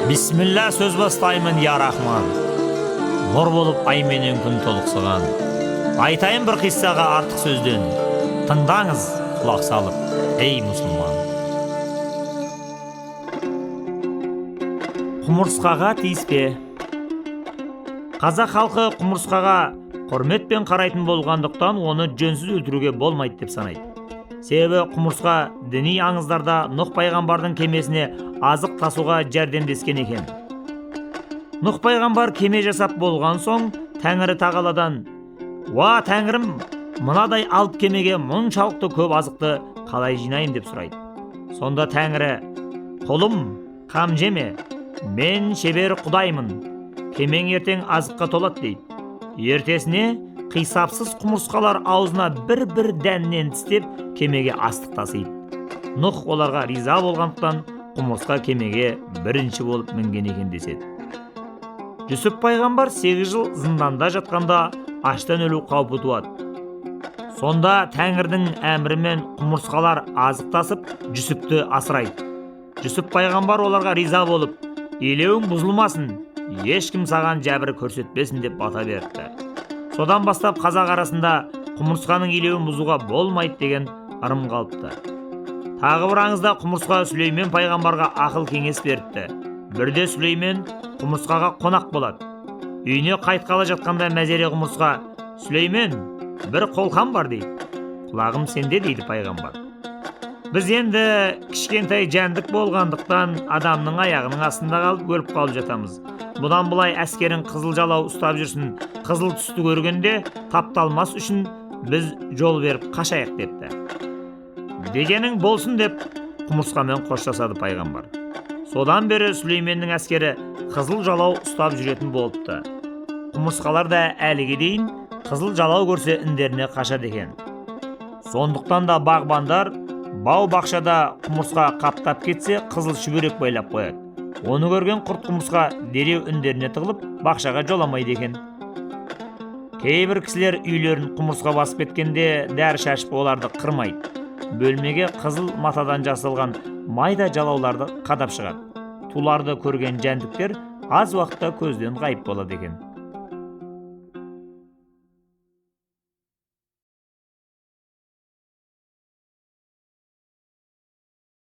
Бисмилла сөз бастаймын, я рахман. Нұр болып ай менен күн толықсыған. Айтайын бір қиссаға артық сөзден. Тыңдаңыз, құлақ салып, ей мұсылман. Құмырсқаға тиіспе. Қазақ халқы құмырсқаға құрметпен қарайтын болғандықтан оны жөнсіз өлтіруге болмайды деп санайды. Себебі құмырсқа діни аңыздарда Нұх пайғамбардың кемесіне азық тасуға жәрдемдескен екен. Нұх пайғамбар кеме жасап болған соң Тәңірі тағаладан: "Уа Тәңірім, мынадай алып кемеге мұншалықты көп азықты қалай жинайын?" деп сұрайды. Сонда Тәңірі: "Құлым, қам жеме, мен шебер құдаймын, кемең ертең азыққа толады" дейді. Ертесіне қисапсыз құмырсқалар аузына бір-бір дәннен тістеп кемеге астық тасиды. Нұх оларға риза болғандықтан құмырсқа кемеге бірінші болып мінген екен деседі. Жүсіп пайғамбар 8 жыл зынданда жатқанда аштан өлу қаупі туады. Сонда Тәңірдің әмірімен құмырсқалар азық тасып Жүсіпті асырайды. Жүсіп пайғамбар оларға риза болып: "Елеуің бұзылмасын, ешкім саған жәбір көрсетпесін" деп бата берді. Содан бастап қазақ арасында құмырсқаның илеуін бұзуға болмайды деген ырым қалыпты. Тағы бір аңызда құмырсқа Сүлеймен пайғамбарға ақыл кеңес беріпті. Бірде Сүлеймен құмырсқаға қонақ болады. Үйіне қайтқалы жатқанда Мәзере құмырсқа: "Сүлеймен, бір қолқам бар" дейді. "Құлағым сенде" дейді пайғамбар. "Біз енді кішкентай жәндік болғандықтан адамның аяғының астында қалып өліп қалып жатамыз. Бұдан былай әскерін қызыл жалау ұстап жүрсін, қызыл түсті көргенде тапталмас үшін біз жол беріп қашайық" депті. "Дегенің болсын" деп құмырсқамен қоштасады пайғамбар. Содан бері Сүлейменнің әскері қызыл жалау ұстап жүретін болыпты. Құмырсқалар да әліге дейін қызыл жалау көрсе індеріне қашады екен. Сондықтан да бағбандар бау бақшада құмырсқа қаптап кетсе қызыл шүберек байлап қояды. Оны көрген құрт құмырсқа дереу індеріне тығылып бақшаға жоламайды екен. Кейбір кісілер үйлерін құмырсқа басып кеткенде дәрі шашып оларды қырмайды. Бөлмеге қызыл матадан жасалған майда жалауларды қадап шығады. Туларды көрген жәндіктер аз уақытта көзден ғайып болады екен.